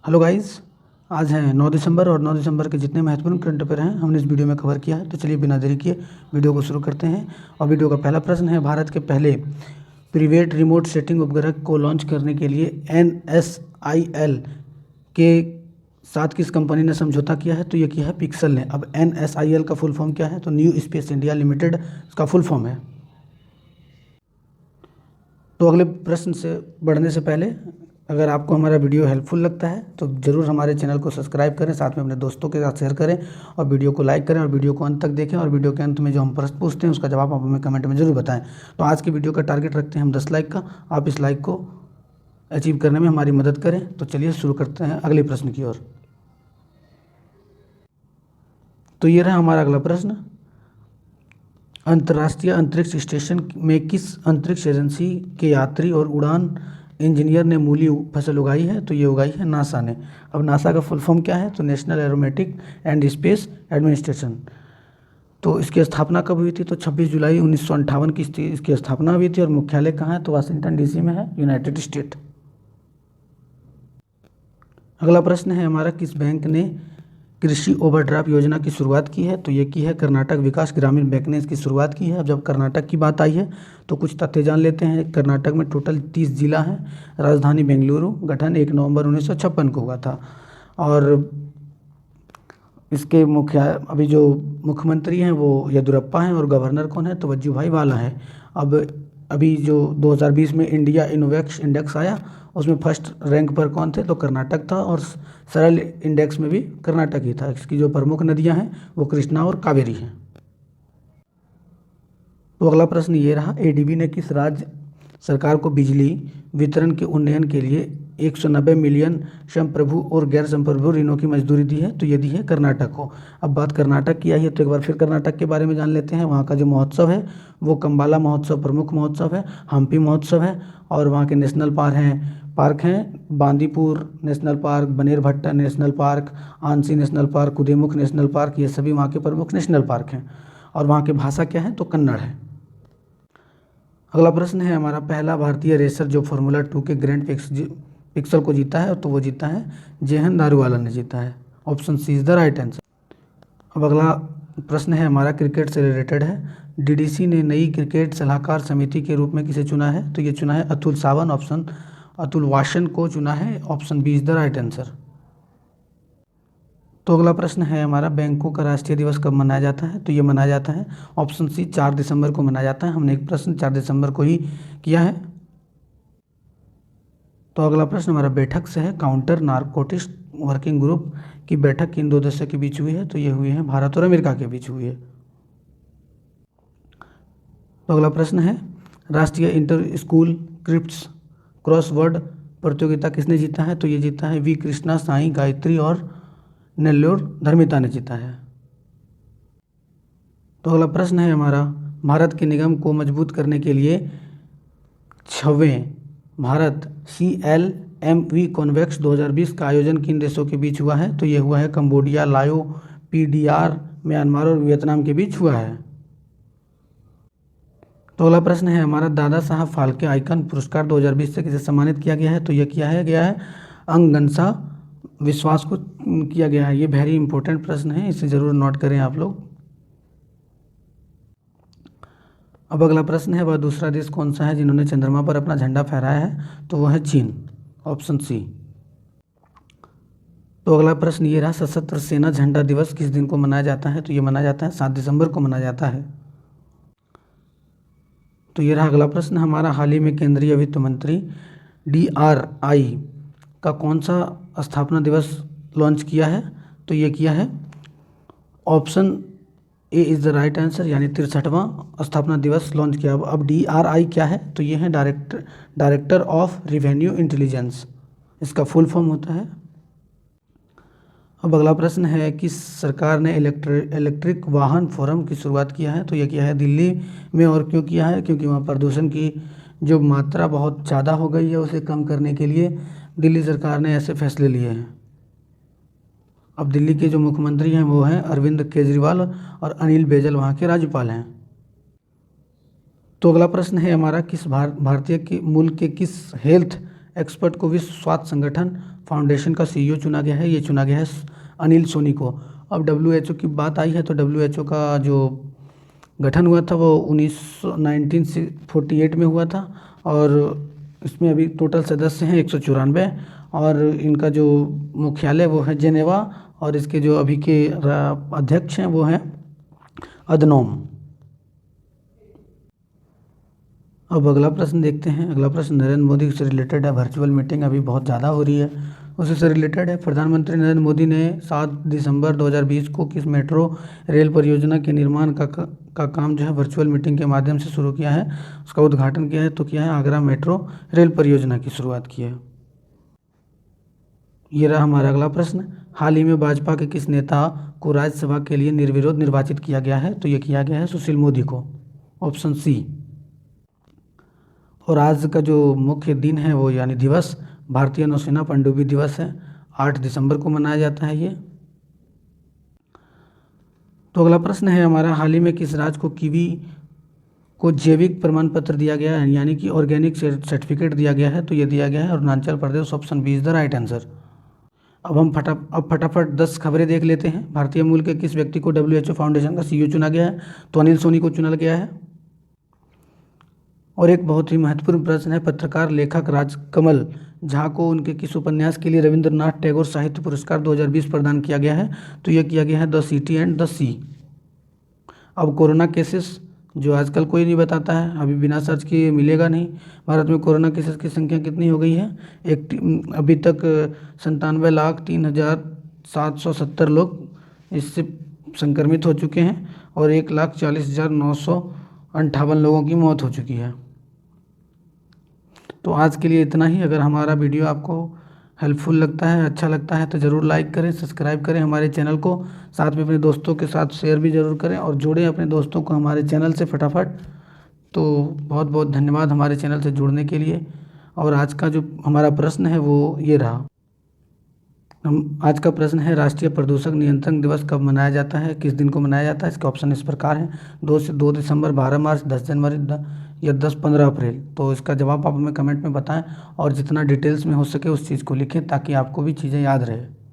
Hello guys, आज है 9 दिसंबर और 9 दिसंबर के जितने महत्वपूर्ण करंट अफेयर हैं हमने इस वीडियो में कवर किया है। तो चलिए बिना देरी किए वीडियो को शुरू करते हैं। और वीडियो का पहला प्रश्न है, भारत के पहले प्रीपेड रिमोट सेटिंग उपग्रह को लॉन्च करने के लिए NSIL के साथ किस कंपनी ने समझौता किया है? तो ये किया है पिक्सल ने। अब NSIL का फुल फॉर्म क्या है? तो न्यू स्पेस इंडिया लिमिटेड इसका फुल फॉर्म है। तो अगले प्रश्न से बढ़ने से पहले अगर आपको हमारा वीडियो हेल्पफुल लगता है तो ज़रूर हमारे चैनल को सब्सक्राइब करें, साथ में अपने दोस्तों के साथ शेयर करें और वीडियो को लाइक करें और वीडियो को अंत तक देखें। और वीडियो के अंत में जो हम प्रश्न पूछते हैं उसका जवाब आप हमें कमेंट में ज़रूर बताएं। तो आज की वीडियो का टारगेट रखते हैं हम 10 लाइक का। आप इस लाइक को अचीव करने में हमारी मदद करें। तो चलिए शुरू करते हैं अगले प्रश्न की ओर। तो ये रहा हमारा अगला प्रश्न, अंतर्राष्ट्रीय अंतरिक्ष स्टेशन में किस अंतरिक्ष एजेंसी के यात्री और उड़ान इंजीनियर ने मूली फसल उगाई है? तो ये उगाई है नासा ने। अब नासा का फुल फॉर्म क्या है? तो national aromatic and space administration. तो इसकी स्थापना कब हुई थी? तो 26 जुलाई 1958 की इसकी स्थापना हुई थी। और मुख्यालय कहाँ है? तो वाशिंगटन DC में है, यूनाइटेड स्टेट। अगला प्रश्न है हमारा, किस बैंक ने कृषि ओवरड्राफ्ट योजना की शुरुआत की है? तो ये की है कर्नाटक विकास ग्रामीण बैंक ने इसकी शुरुआत की है। अब जब कर्नाटक की बात आई है तो कुछ तथ्य जान लेते हैं। कर्नाटक में टोटल 30 जिला हैं। राजधानी बेंगलुरु, गठन 1 नवंबर 1956 को हुआ था। और इसके अभी जो मुख्यमंत्री हैं वो येदुरप्पा हैं और गवर्नर कौन है? तो वजूभाई वाला है। अब अभी जो 2020 में इंडिया इनोवेक्स इंडेक्स आया उसमें फर्स्ट रैंक पर कौन थे? तो कर्नाटक था। और सरल इंडेक्स में भी कर्नाटक ही था। इसकी जो प्रमुख नदियां हैं वो कृष्णा और कावेरी हैं। तो अगला प्रश्न ये रहा, ADB ने किस राज्य सरकार को बिजली वितरण के उन्नयन के लिए 190 मिलियन संप्रभु और गैर संप्रभु ऋणों की मंजूरी दी है? तो ये दी है कर्नाटक को। अब बात कर्नाटक की आई है तो एक बार फिर कर्नाटक के बारे में जान लेते हैं। वहाँ का जो महोत्सव है वो कंबाला महोत्सव प्रमुख महोत्सव है, हम्पी महोत्सव है। और वहाँ के नेशनल पार्क हैं Bandipur national park, Bannerghatta national park, Anshi national park, Kudremukh national park, ये सभी वहाँ के प्रमुख नेशनल पार्क हैं। और वहाँ की भाषा क्या है? तो कन्नड़ है। अगला प्रश्न है हमारा, पहला भारतीय रेसर जो फार्मूला 2 के ग्रैंड पिक्सल को जीता है तो वो जीता है जेहन दारूवाला ने जीता है। Option C is the right answer. अब अगला प्रश्न है हमारा, क्रिकेट से रिलेटेड है। DDC ने नई क्रिकेट सलाहकार समिति के रूप में किसे चुना है? तो ये चुना है अतुल सावन, ऑप्शन अतुल वासन को चुना है। Option B is the right answer. तो अगला प्रश्न है हमारा, बैंकों का राष्ट्रीय दिवस कब मनाया जाता है? तो ये मनाया जाता है ऑप्शन सी 4 दिसंबर को मनाया जाता है। हमने एक प्रश्न 4 दिसंबर को ही किया है। तो अगला प्रश्न हमारा बैठक से है, काउंटर नारकोटिक्स वर्किंग ग्रुप की बैठक किन दो देशों के बीच हुई है? तो ये हुई है भारत और अमेरिका के बीच हुई है। तो अगला प्रश्न है, राष्ट्रीय इंटर स्कूल क्रिप्स क्रॉसवर्ड प्रतियोगिता किसने जीता है? तो ये जीता है V कृष्णा, साई गायत्री और नेल्लोर धर्मिता ने जीता है। तो अगला प्रश्न है हमारा, भारत के निगम को मजबूत करने के लिए 6वें भारत CLMV कॉन्वेक्स 2020 का आयोजन किन देशों के बीच हुआ है? तो ये हुआ है कंबोडिया, लाओ, PDR, म्यांमार और वियतनाम के बीच हुआ है। तो अगला प्रश्न है हमारा, दादा साहब फाल्के आइकन पुरस्कार 2020 से किसे सम्मानित किया गया है? तो यह किया गया है अंगनसा विश्वास को किया गया है। ये वेरी इंपॉर्टेंट प्रश्न है, इसे जरूर नोट करें आप लोग। अब अगला प्रश्न है, वह दूसरा देश कौन सा है जिन्होंने चंद्रमा पर अपना झंडा फहराया है? तो वह है चीन, ऑप्शन सी। तो अगला प्रश्न ये रहा, सशस्त्र सेना झंडा दिवस किस दिन को मनाया जाता है? तो ये मनाया जाता है 7 दिसंबर को मनाया जाता है। तो ये रहा अगला प्रश्न हमारा, हाल ही में केंद्रीय वित्त मंत्री DRI का कौन सा स्थापना दिवस लॉन्च किया है? तो ये किया है option A is the right answer, यानी 63वां स्थापना दिवस लॉन्च किया। अब DRI क्या है? तो ये है डायरेक्टर ऑफ रिवेन्यू इंटेलिजेंस, इसका फुल फॉर्म होता है। अब अगला प्रश्न है, किस सरकार ने इलेक्ट्रिक वाहन फोरम की शुरुआत किया है? तो ये किया है दिल्ली में। और क्यों किया है? क्योंकि वहाँ प्रदूषण की जो मात्रा बहुत ज़्यादा हो गई है उसे कम करने के लिए दिल्ली सरकार ने ऐसे फैसले लिए हैं। अब दिल्ली के जो मुख्यमंत्री हैं वो हैं अरविंद केजरीवाल और अनिल बैजल वहाँ के राज्यपाल हैं। तो अगला प्रश्न है हमारा, किस भारतीय के मुल्क के किस हेल्थ एक्सपर्ट को विश्व स्वास्थ्य संगठन फाउंडेशन का CEO चुना गया है, ये चुना गया है अनिल सोनी को। अब WHO की बात आई है तो WHO का जो गठन हुआ था वो 1948 में हुआ था और इसमें अभी टोटल सदस्य हैं 194 और इनका जो मुख्यालय वो है जेनेवा और इसके जो अभी के अध्यक्ष हैं वो हैं अदनोम। अब अगला प्रश्न देखते हैं। अगला प्रश्न नरेंद्र मोदी से रिलेटेड है। वर्चुअल मीटिंग अभी बहुत ज़्यादा हो रही है, उसी से रिलेटेड है। प्रधानमंत्री नरेंद्र मोदी ने 7 दिसंबर 2020 को किस मेट्रो रेल परियोजना के निर्माण का काम जो है वर्चुअल मीटिंग के माध्यम से शुरू किया है, उसका उद्घाटन किया है, तो किया है आगरा मेट्रो रेल परियोजना की शुरुआत की है। ये रहा हमारा अगला प्रश्न। हाल ही में भाजपा के किस नेता को राज्यसभा के लिए निर्विरोध निर्वाचित किया गया है, तो ये किया गया है सुशील मोदी को, ऑप्शन सी। और आज का जो मुख्य दिन है वो यानी दिवस भारतीय नौसेना पनडुब्बी दिवस है, 8 दिसंबर को मनाया जाता है ये। तो अगला प्रश्न है हमारा, हाल ही में किस राज्य को कीवी को जैविक प्रमाण पत्र दिया गया है, यानी कि ऑर्गेनिक सर्टिफिकेट दिया गया है, तो ये दिया गया है Arunachal Pradesh, option B is the right answer. अब हम फटाफट 10 खबरें देख लेते हैं। भारतीय मूल के किस व्यक्ति को WHO फाउंडेशन का CEO चुना गया है, तो अनिल सोनी को चुना गया है। और एक बहुत ही महत्वपूर्ण प्रश्न है, पत्रकार लेखक राजकमल झा को उनके किस उपन्यास के लिए रविंद्रनाथ टैगोर साहित्य पुरस्कार 2020 प्रदान किया गया है, तो यह किया गया है द सिटी एंड द सी। अब कोरोना केसेस जो आजकल कोई नहीं बताता है, अभी बिना सर्च किए मिलेगा नहीं। भारत में कोरोना केसेस की संख्या कितनी हो गई है, अभी तक 97,03,770 लोग इससे संक्रमित हो चुके हैं और 1,40,958 लोगों की मौत हो चुकी है। तो आज के लिए इतना ही। अगर हमारा वीडियो आपको हेल्पफुल लगता है, अच्छा लगता है, तो ज़रूर लाइक करें, सब्सक्राइब करें हमारे चैनल को, साथ में अपने दोस्तों के साथ शेयर भी ज़रूर करें और जोड़ें अपने दोस्तों को हमारे चैनल से फटाफट। तो बहुत बहुत धन्यवाद हमारे चैनल से जुड़ने के लिए। और आज का जो हमारा प्रश्न है वो ये रहा। आज का प्रश्न है, राष्ट्रीय प्रदूषक नियंत्रण दिवस कब मनाया जाता है, किस दिन को मनाया जाता है? इसके ऑप्शन इस प्रकार हैं, 2 दिसंबर, 12 मार्च, 10 जनवरी या 15 अप्रैल। तो इसका जवाब आप हमें कमेंट में बताएं और जितना डिटेल्स में हो सके उस चीज़ को लिखें ताकि आपको भी चीज़ें याद रहे।